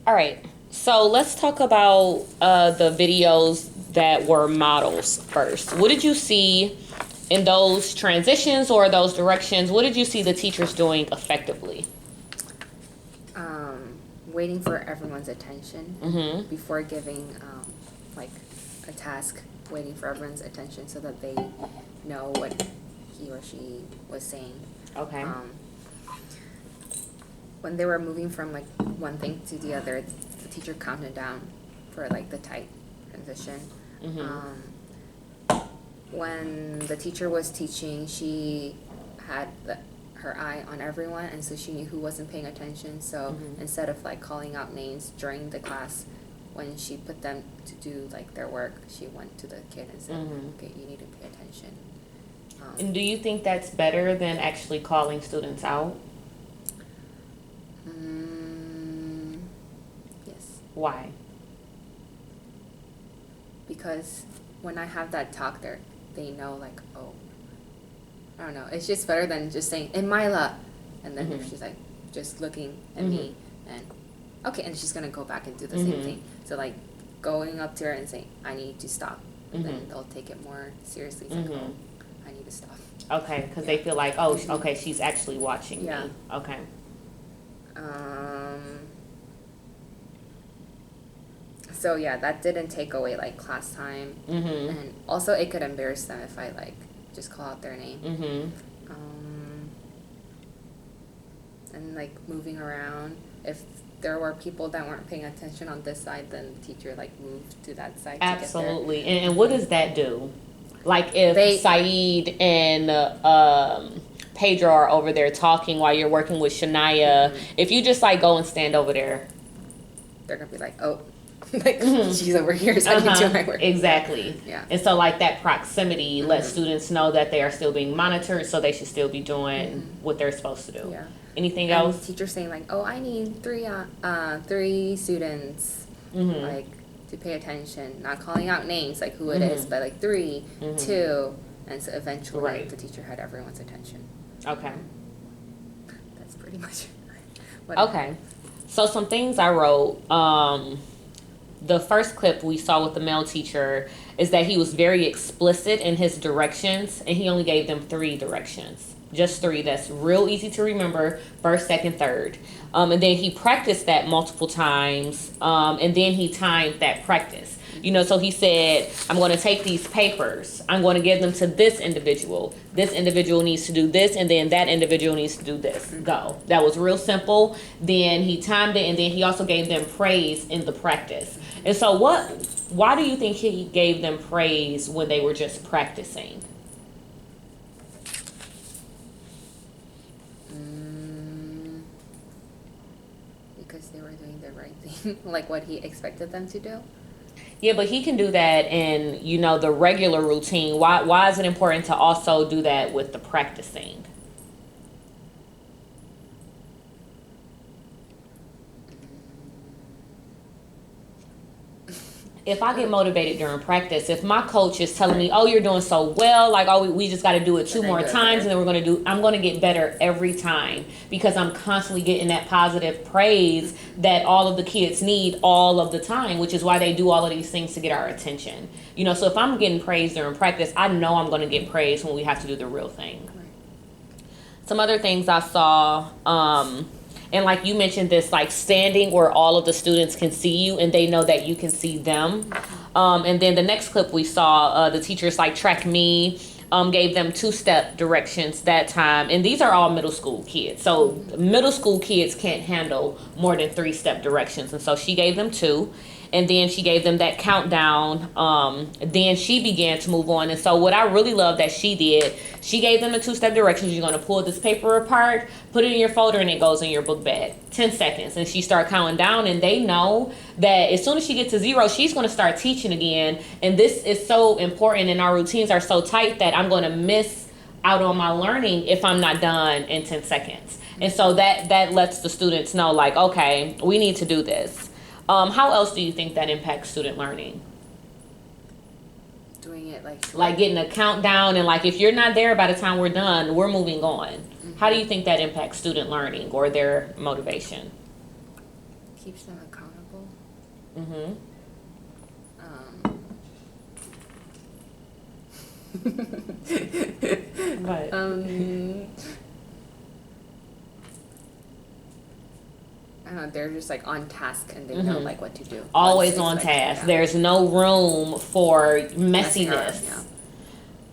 All right. So let's talk about the videos that were models first. What did you see in those transitions or those directions? What did you see the teachers doing effectively? Waiting for everyone's attention Mm-hmm. before giving like a task, waiting for everyone's attention so that they know what he or she was saying. Okay. When they were moving from like one thing to the other, the teacher counted down for like the tight transition. Mm-hmm. When the teacher was teaching, she had her eye on everyone, and so she knew who wasn't paying attention. So instead of like calling out names during the class, when she put them to do like their work, she went to the kid and said, "Okay, you need to pay attention." And do you think that's better than actually calling students out? Yes, Why? because when I have that talk, they know like, oh, I don't know. It's just better than just saying, "And Mila," and then she's like just looking at me and okay, and she's gonna go back and do the same thing. So like going up to her and saying, "I need to stop," and then they'll take it more seriously. It's like, oh, I need to stop. Okay, because they feel like, oh, okay, she's actually watching Yeah. me. Okay. So yeah, that didn't take away like class time, and also it could embarrass them if I like just call out their name. And like moving around, if there were people that weren't paying attention on this side, then the teacher like moved to that side. Absolutely. And what does that do? Like if They- Saeed and Pedro are over there talking while you're working with Shania, if you just like go and stand over there. They're gonna be like, oh, like she's over here, so I can do my work. Exactly. Yeah. And so like that proximity lets students know that they are still being monitored, so they should still be doing what they're supposed to do. Yeah. Anything And else? teachers saying like, oh, I need three students, like to pay attention, not calling out names like who it is, but like 3, 2, and so eventually Right. the teacher had everyone's attention. Okay. That's pretty much what Okay. So some things I wrote. The first clip we saw with the male teacher is that he was very explicit in his directions, and he only gave them 3 directions. Just 3. That's real easy to remember. First, second, third. And then he practiced that multiple times, and then he timed that practice. You know, so he said, I'm going to take these papers. I'm going to give them to this individual. This individual needs to do this, and then that individual needs to do this. Go. That was real simple. Then he timed it, and then he also gave them praise in the practice. And so why do you think he gave them praise when they were just practicing? because they were doing the right thing, like what he expected them to do. Yeah, but he can do that in, you know, the regular routine. Why is it important to also do that with the practicing? If I get motivated during practice, if my coach is telling me, "Oh, you're doing so well," like, "Oh, we just got to do it 2 more times, and then I'm going to get better every time," because I'm constantly getting that positive praise that all of the kids need all of the time, which is why they do all of these things to get our attention. You know, so if I'm getting praised during practice, I know I'm going to get praised when we have to do the real thing. Some other things I saw, and like you mentioned this, like standing where all of the students can see you and they know that you can see them. And then the next clip we saw, the teachers like Track Me, gave them 2-step directions that time. And these are all middle school kids. So middle school kids can't handle more than 3-step directions. And so she gave them 2. And then she gave them that countdown. Then she began to move on. And so what I really love that she did, she gave them the 2-step directions. You're going to pull this paper apart, put it in your folder, and it goes in your book bag. 10 seconds. And she started counting down, and they know that as soon as she gets to 0, she's going to start teaching again. And this is so important, and our routines are so tight that I'm going to miss out on my learning if I'm not done in 10 seconds. And so that lets the students know, like, okay, we need to do this. How else do you think that impacts student learning? Doing it Like getting a countdown, and like if you're not there by the time we're done, we're moving on. How do you think that impacts student learning or their motivation? keeps them accountable. Mm-hmm. But I don't know, they're just like on task and they know like what to do. always What's on expected, task. yeah. There's no room for Messing around, messiness.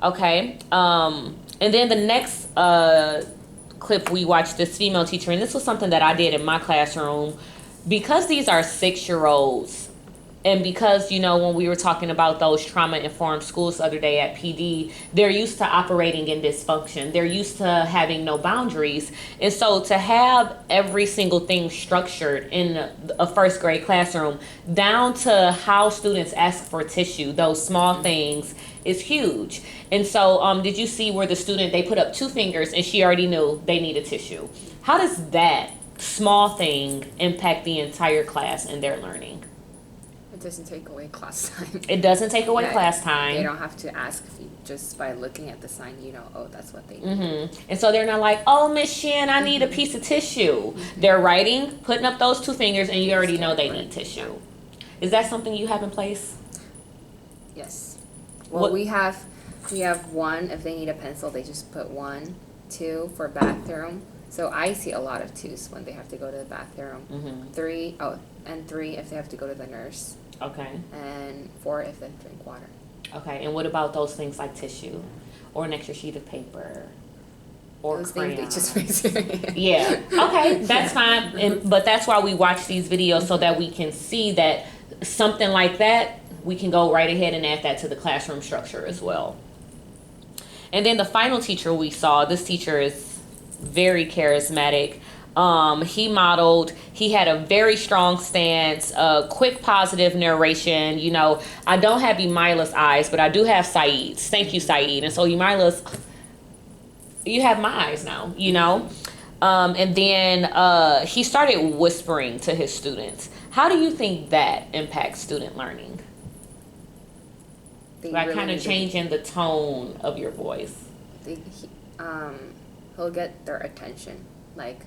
yeah. Okay. And then the next clip we watched, this female teacher, and this was something that I did in my classroom, because these are 6-year-olds. And because, you know, when we were talking about those trauma-informed schools the other day at PD, they're used to operating in dysfunction. They're used to having no boundaries. And so to have every single thing structured in a first grade classroom, down to how students ask for tissue, those small things, is huge. And so did you see where the student, they put up 2 fingers and she already knew they needed tissue? How does that small thing impact the entire class and their learning? It doesn't take away class time. It doesn't take away Yeah, class time. They don't have to ask if you, just by looking at the sign, you know, oh, that's what they need. Mm-hmm. And so they're not like, oh, Miss Shan, I need a piece of tissue. They're writing, putting up those 2 fingers, and you already know they need tissue. Is that something you have in place? Yes. Well, What- we have 1. If they need a pencil, they just put 1, 2 for bathroom. So I see a lot of 2s when they have to go to the bathroom. Mm-hmm. 3 if they have to go to the nurse, Okay. and 4 if they drink water. Okay. And what about those things like tissue, or an extra sheet of paper, or Those crayon? things they just raise their hand. Yeah. Okay, that's fine. But that's why we watch these videos, so that we can see that something like that, we can go right ahead and add that to the classroom structure as well. And then the final teacher we saw, this teacher is very charismatic. He had a very strong stance, quick positive narration. You know, I don't have Umila's eyes, but I do have Saeed's. Thank you, Saeed. And so Umila's, you have my eyes now, you know? And then he started whispering to his students. How do you think that impacts student learning? They By really kind of need to- changing the tone of your voice. He'll get their attention. Like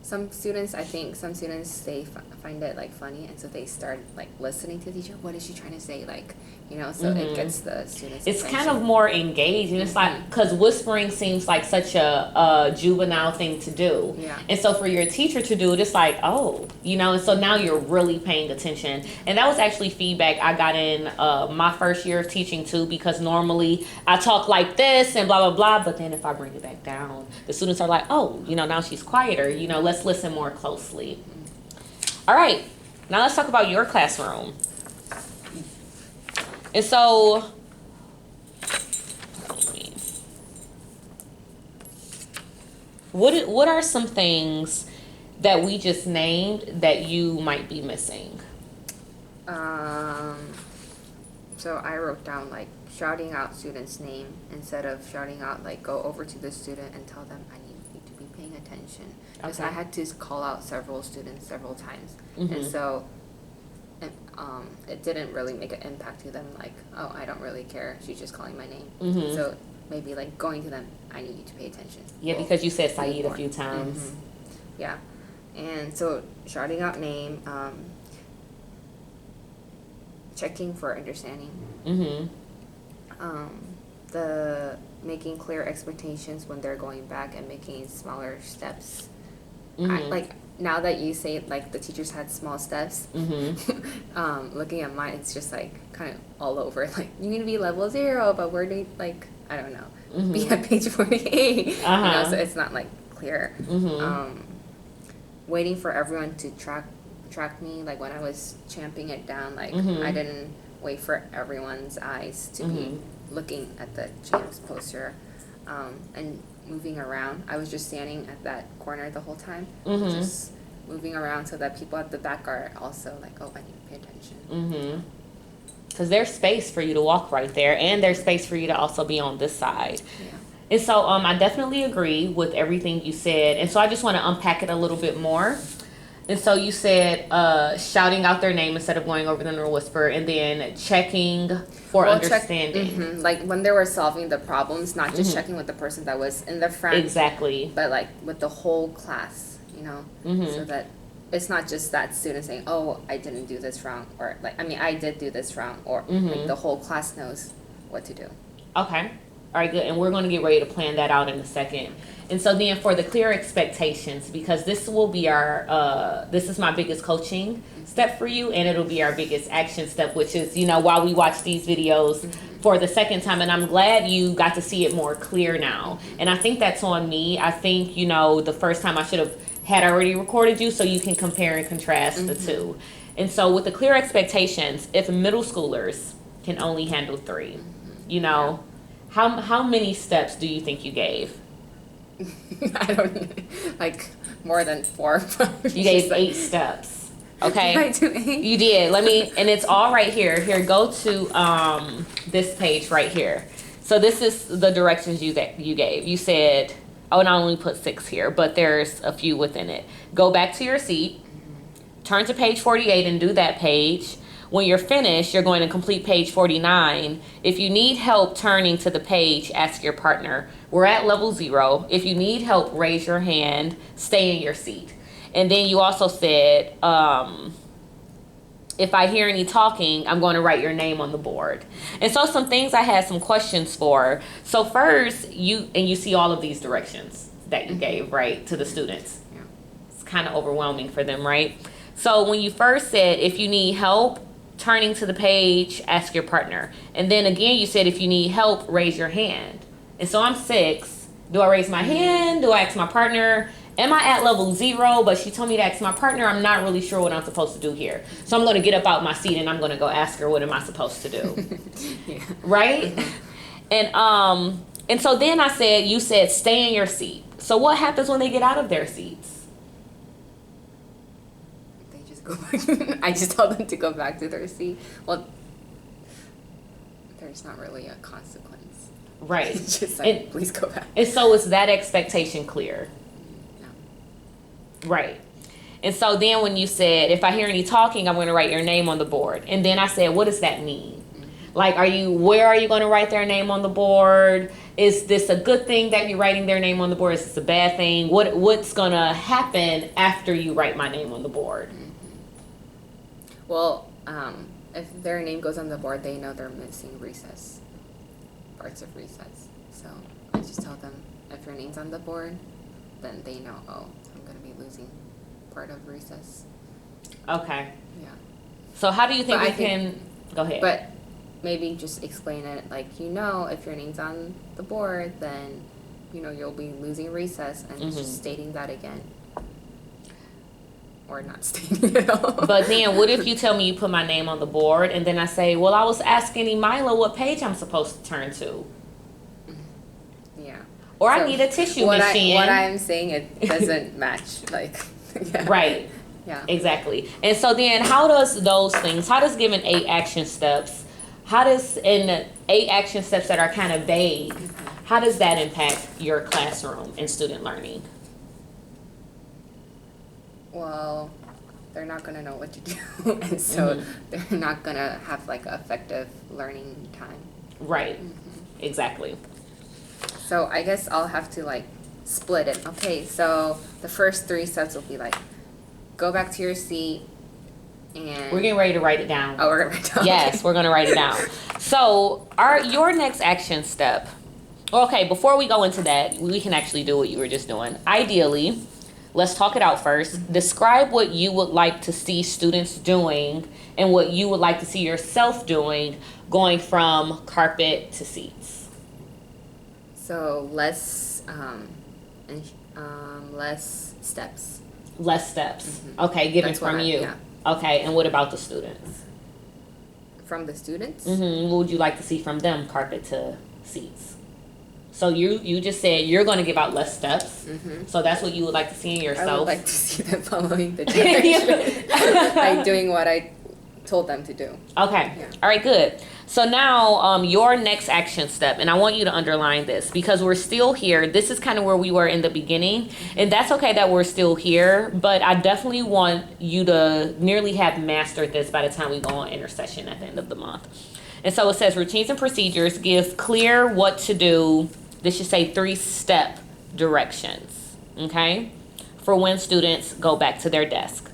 some students, they find it like funny, and so they start like listening to the teacher. What is she trying to say? Like, you know, so it gets the students. It's attention. kind of more engaging. It's like, because whispering seems like such a juvenile thing to do. Yeah. And so for your teacher to do it, it's like, oh, you know, and so now you're really paying attention. And that was actually feedback I got in my first year of teaching too, because normally I talk like this and blah, blah, blah. But then if I bring it back down, the students are like, oh, you know, now she's quieter. You know, let's listen more closely. All right. Now let's talk about your classroom. And so, what are some things that we just named that you might be missing? So I wrote down like shouting out student's name instead of shouting out like go over to the student and tell them I need you to be paying attention. Because Okay. I had to call out several students several times, Mhm. and so. And, it didn't really make an impact to them. Like, oh, I don't really care. She's just calling my name. Mhm. So maybe like going to them. I need you to pay attention. Yeah, Well, because you said need Saeed a more. few times. Mhm. Yeah, and so shouting out name, checking for understanding, Mm-hmm. the making clear expectations when they're going back and making smaller steps. Mm-hmm. Like now that you say like the teachers had small steps, Mm-hmm. looking at mine, it's just like kind of all over. Like you're gonna be level 0, but we're doing like I don't know, be at page 48. You know, Uh-huh. so it's not like clear. Mm-hmm. Waiting for everyone to track me, like when I was champing it down, like Mhm. I didn't wait for everyone's eyes to be looking at the champs poster, and moving around. I was just standing at that corner the whole time, Mhm. just moving around so that people at the back are also like, oh, I need to pay attention. Mm-hmm. Because there's space for you to walk right there, and there's space for you to also be on this side. Yeah. And so I definitely agree with everything you said. And so I just want to unpack it a little bit more. And so you said shouting out their name instead of going over them in a whisper, and then checking for understanding. Like when they were solving the problems, not just checking with the person that was in the front, Exactly. but like with the whole class, you know, so that it's not just that student saying, oh, I didn't do this wrong, or like, I mean, I did do this wrong, or like the whole class knows what to do. Okay. All right, good. And we're going to get ready to plan that out in a second. And so then for the clear expectations, because this will be our, this is my biggest coaching step for you, and it'll be our biggest action step, which is, you know, while we watch these videos for the second time, and I'm glad you got to see it more clear now. And I think that's on me. I think, you know, the first time I should have had already recorded you so you can compare and contrast the two. And so with the clear expectations, if middle schoolers can only handle 3, you know, how many steps do you think you gave? I don't, like, more than 4. You gave 8 steps. Okay. Did I do 8? You did. Let me, and it's all right here. Here, go to this page right here. So this is the directions you gave. You said, oh, and I only put 6 here, but there's a few within it. Go back to your seat, turn to page 48 and do that page. When you're finished, you're going to complete page 49. If you need help turning to the page, ask your partner. We're at level 0. If you need help, raise your hand, stay in your seat. And then you also said, if I hear any talking, I'm going to write your name on the board. And so some things I had some questions for. So first, you see all of these directions that you gave, right, to the students. Yeah. It's kind of overwhelming for them, right? So when you first said, if you need help turning to the page, ask your partner. And then again, you said, if you need help, raise your hand. And so I'm 6. Do I raise my hand? Do I ask my partner? Am I at level 0? But she told me to ask my partner. I'm not really sure what I'm supposed to do here. So I'm going to get up out my seat and I'm going to go ask her, what am I supposed to do? Yeah. Right? And so then you said, stay in your seat. So what happens when they get out of their seats? They just go back. I just told them to go back to their seat. Well, there's not really a consequence. Right. It's just like, please go back. And so is that expectation clear? No. Right. And so then when you said, if I hear any talking, I'm going to write your name on the board. And then I said, what does that mean? Like, where are you going to write their name on the board? Is this a good thing that you're writing their name on the board? Is this a bad thing? What's going to happen after you write my name on the board? Well, if their name goes on the board, they know they're missing recess, parts of recess. So I just tell them, if your name's on the board, then they know, oh, I'm going to be losing part of recess. Okay. Yeah. So how do you think can... Go ahead. But maybe just explain it like, if your name's on the board, then, you'll be losing recess, and just stating that again. Or not stating it at all. But then what if you tell me you put my name on the board, and then I say, well, I was asking Emila what page I'm supposed to turn to. Yeah. Or I need a tissue machine. What I'm saying, it doesn't match. Like, yeah. Right. Yeah. Exactly. And so then how does giving 8 action steps, in the 8 action steps that are kind of vague, how does that impact your classroom and student learning? Well, They're not going to know what to do. And so they're not going to have like effective learning time. Right. Exactly. So I guess I'll have to like split it. Okay, so the first 3 steps will be like, go back to your seat, and we're getting ready to write it down. Oh, we're gonna write it down. Yes, we're gonna write it down. So your next action step. Okay, before we go into that, we can actually do what you were just doing. Ideally, let's talk it out first. Describe what you would like to see students doing and what you would like to see yourself doing going from carpet to seats. So less steps. Less steps. Okay, given from you. Yeah. Okay, and what about the students? From the students? What would you like to see from them, carpet to seats? So you just said you're going to give out less steps. So that's what you would like to see in yourself. I would like to see them following the direction. Like doing what I told them to do. Okay. Yeah. All right, good. So now your next action step, and I want you to underline this because we're still here. This is kind of where we were in the beginning, and that's okay that we're still here, but I definitely want you to nearly have mastered this by the time we go on intercession at the end of the month. And so it says routines and procedures, give clear what to do. This should say 3-step directions, okay, for when students go back to their desk.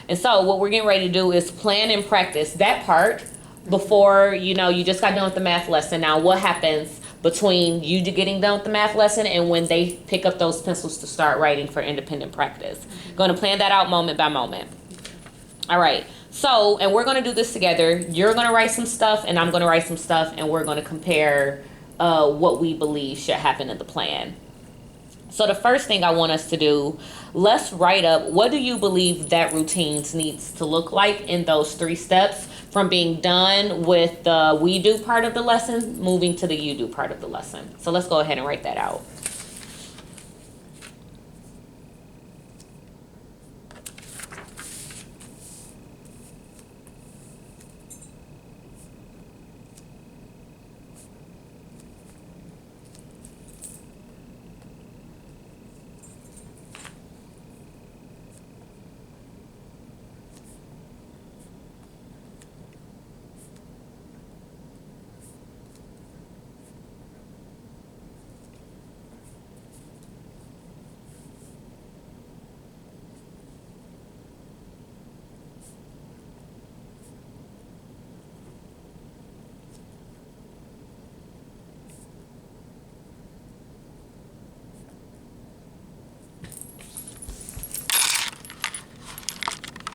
And so what we're getting ready to do is plan and practice that part before, you know, you just got done with the math lesson. Now what happens between you getting done with the math lesson and when they pick up those pencils to start writing for independent practice? Going to plan that out moment by moment. All right. So, and we're going to do this together. You're going to write some stuff and I'm going to write some stuff, and we're going to compare what we believe should happen in the plan. So the first thing I want us to do, let's write up, what do you believe that routine needs to look like in those 3 steps, from being done with the we do part of the lesson, moving to the you do part of the lesson. So let's go ahead and write that out.